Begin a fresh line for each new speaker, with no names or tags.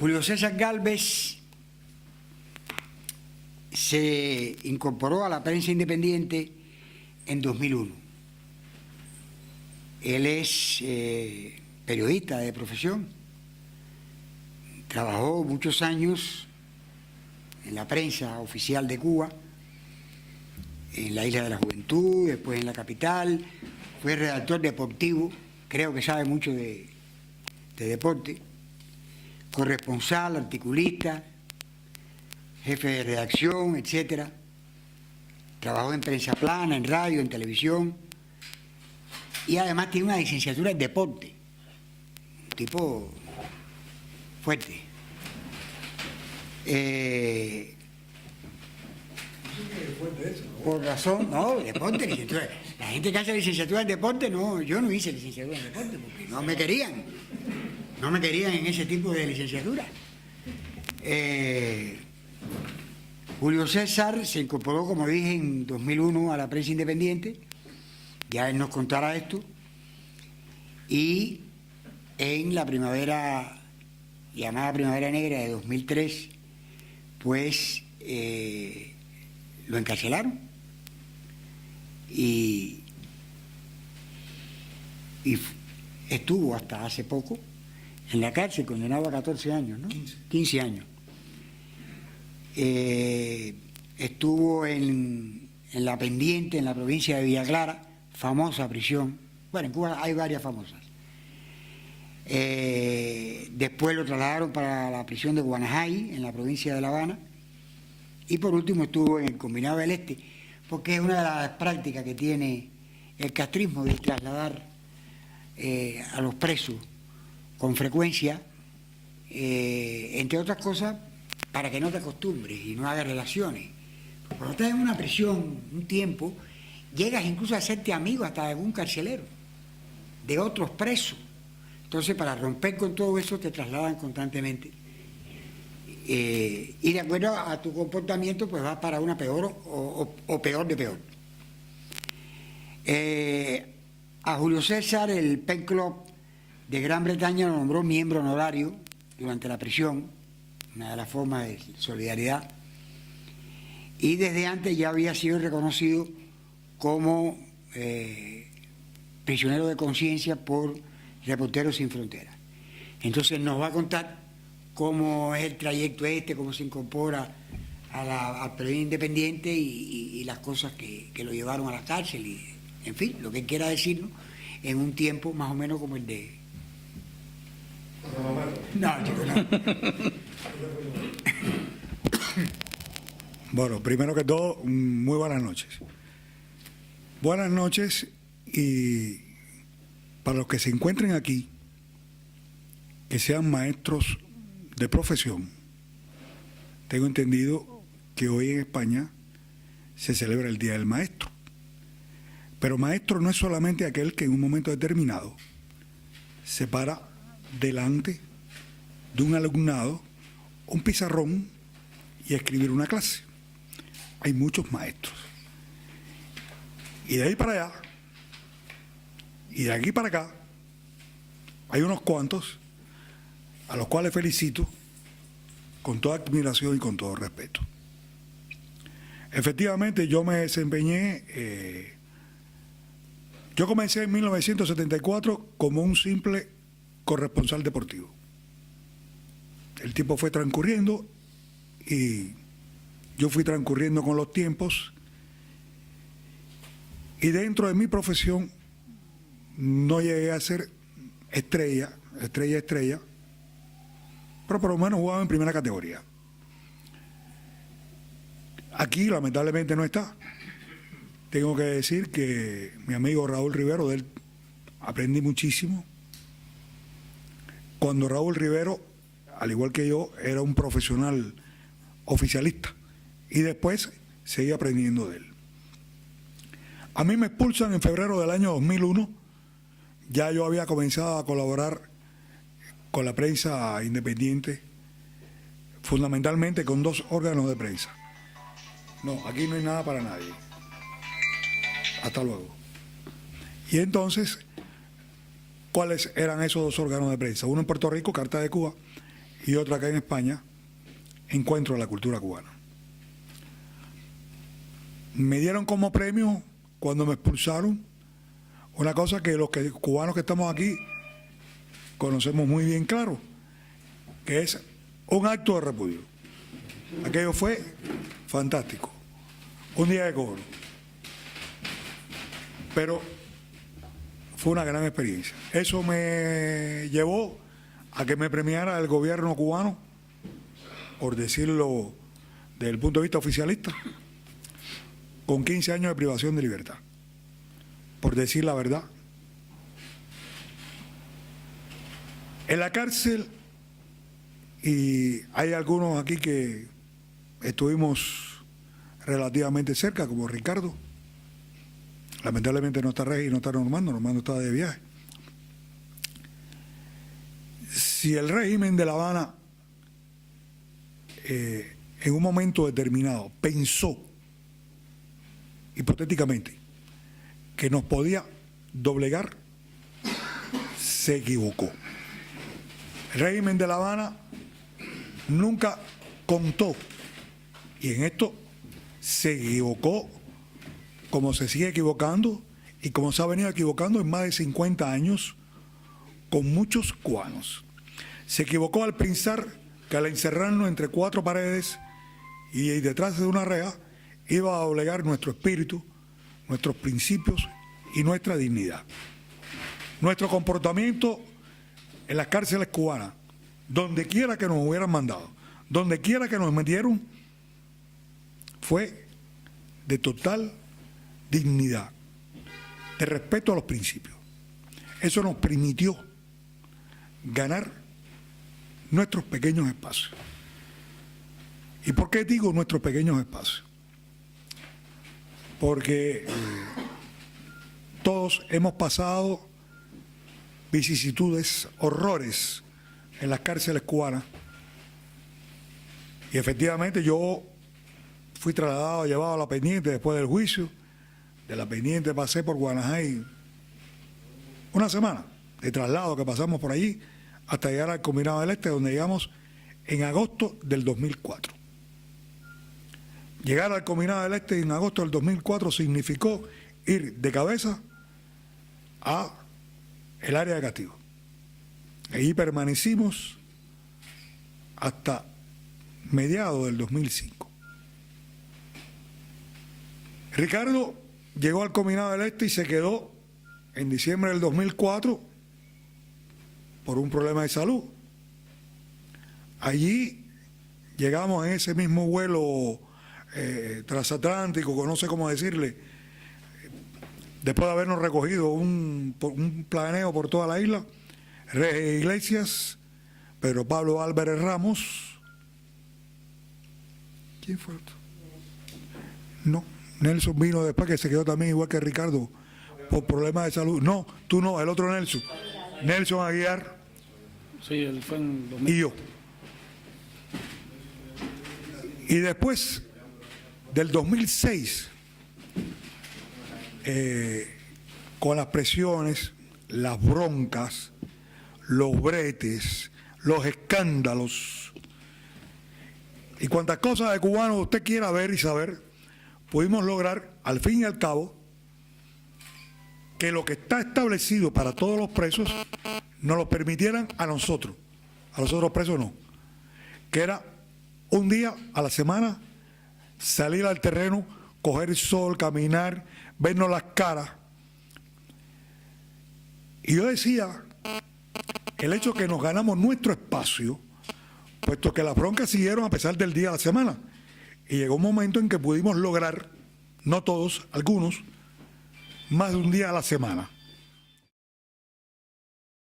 Julio César Gálvez se incorporó a la prensa independiente en 2001. Él es periodista de profesión, trabajó muchos años en la prensa oficial de Cuba, en la Isla de la Juventud, después en la capital, fue redactor deportivo, creo que sabe mucho de deporte, corresponsal, articulista, jefe de redacción, etcétera. Trabajó en prensa plana, en radio, en televisión, y además tiene una licenciatura en deporte, un tipo fuerte. Por razón, no, deporte, licenciatura. La gente que hace licenciatura en deporte, no, yo no hice licenciatura en deporte porque no me querían en ese tipo de licenciatura. Julio César se incorporó, como dije, en 2001 a la prensa independiente, ya él nos contará esto, y en la primavera, llamada Primavera Negra de 2003, pues lo encarcelaron y estuvo hasta hace poco en la cárcel, condenado a 14 años, ¿no? 15 años. Estuvo en La Pendiente, en la provincia de Villa Clara, famosa prisión. Bueno, en Cuba hay varias famosas. Después lo trasladaron para la prisión de Guanajay, en la provincia de La Habana. Y por último estuvo en el Combinado del Este, porque es una de las prácticas que tiene el castrismo de trasladar a los presos con frecuencia, entre otras cosas, para que no te acostumbres y no hagas relaciones. Cuando estás en una prisión un tiempo, llegas incluso a hacerte amigo hasta de algún carcelero, de otros presos. Entonces, para romper con todo eso, te trasladan constantemente. Y de acuerdo a tu comportamiento, pues vas para una peor o peor de peor. A Julio César, el Pen Club de Gran Bretaña lo nombró miembro honorario durante la prisión, una de las formas de solidaridad, y desde antes ya había sido reconocido como prisionero de conciencia por Reporteros Sin Fronteras. Entonces nos va a contar cómo es el trayecto cómo se incorpora al periodismo independiente y las cosas que lo llevaron a la cárcel, y en fin, lo que quiera decirnos en un tiempo más o menos como el de... No, chico, no.
Bueno, primero que todo, muy buenas noches. Buenas noches, y para los que se encuentren aquí, que sean maestros de profesión. Tengo entendido que hoy en España se celebra el Día del Maestro. Pero maestro no es solamente aquel que en un momento determinado se para delante de un alumnado, un pizarrón, y a escribir una clase. Hay muchos maestros. Y de ahí para allá, y de aquí para acá, hay unos cuantos a los cuales felicito con toda admiración y con todo respeto. Efectivamente, yo me desempeñé, yo comencé en 1974 como un simple corresponsal deportivo. El tiempo fue transcurriendo y yo fui transcurriendo con los tiempos, y dentro de mi profesión no llegué a ser estrella, pero por lo menos jugaba en primera categoría. Aquí lamentablemente no está. Tengo que decir que mi amigo Raúl Rivero, de él aprendí muchísimo. Cuando Raúl Rivero, al igual que yo, era un profesional oficialista, y después seguí aprendiendo de él. A mí me expulsan en febrero del año 2001. Ya yo había comenzado a colaborar con la prensa independiente, fundamentalmente con 2 órganos de prensa. No, aquí no hay nada para nadie. Hasta luego. Y entonces, ¿cuáles eran esos 2 órganos de prensa? Uno en Puerto Rico, Carta de Cuba, y otra acá en España, Encuentro de la Cultura Cubana. Me dieron como premio, cuando me expulsaron, una cosa que los cubanos que estamos aquí conocemos muy bien claro, que es un acto de repudio. Aquello fue fantástico, un día de cobro, pero fue una gran experiencia. Eso me llevó a que me premiara el gobierno cubano, por decirlo desde el punto de vista oficialista, con 15 años de privación de libertad, por decir la verdad. En la cárcel, y hay algunos aquí que estuvimos relativamente cerca, como Ricardo. Lamentablemente no está Rey y no está Normando está de viaje. Si el régimen de La Habana en un momento determinado pensó, hipotéticamente, que nos podía doblegar, se equivocó. El régimen de La Habana nunca contó, y en esto se equivocó como se sigue equivocando y como se ha venido equivocando en más de 50 años con muchos cubanos. Se equivocó al pensar que al encerrarnos entre cuatro paredes y detrás de una reja iba a doblegar nuestro espíritu, nuestros principios y nuestra dignidad. Nuestro comportamiento en las cárceles cubanas, donde quiera que nos hubieran mandado, donde quiera que nos metieron, fue de total dignidad, de respeto a los principios. Eso nos permitió ganar nuestros pequeños espacios. ¿Y por qué digo nuestros pequeños espacios? Porque todos hemos pasado vicisitudes, horrores en las cárceles cubanas, y efectivamente yo fui trasladado, llevado a La Pendiente después del juicio. De La Pendiente pasé por Guanajay una semana de traslado que pasamos por allí hasta llegar al Combinado del Este, donde llegamos en agosto del 2004. Llegar al Combinado del Este en agosto del 2004 significó ir de cabeza a el área de castigo. Allí permanecimos hasta mediados del 2005. Ricardo llegó al Combinado del Este y se quedó en diciembre del 2004 por un problema de salud. Allí llegamos en ese mismo vuelo transatlántico, no sé cómo decirle, después de habernos recogido un planeo por toda la isla, Reyes Iglesias, Pedro Pablo Álvarez Ramos. ¿Quién fue otro? No, Nelson vino después, que se quedó también igual que Ricardo por problemas de salud. No, tú no, el otro Nelson. Nelson Aguiar.
Sí, él fue en 2000.
Y yo. Y después del 2006, con las presiones, las broncas, los bretes, los escándalos y cuantas cosas de cubanos usted quiera ver y saber, pudimos lograr, al fin y al cabo, que lo que está establecido para todos los presos nos lo permitieran a nosotros. A los otros presos no. Que era un día a la semana salir al terreno, coger el sol, caminar, vernos las caras. Y yo decía, el hecho que nos ganamos nuestro espacio, puesto que las broncas siguieron a pesar del día a la semana. Y llegó un momento en que pudimos lograr, no todos, algunos, más de un día a la semana.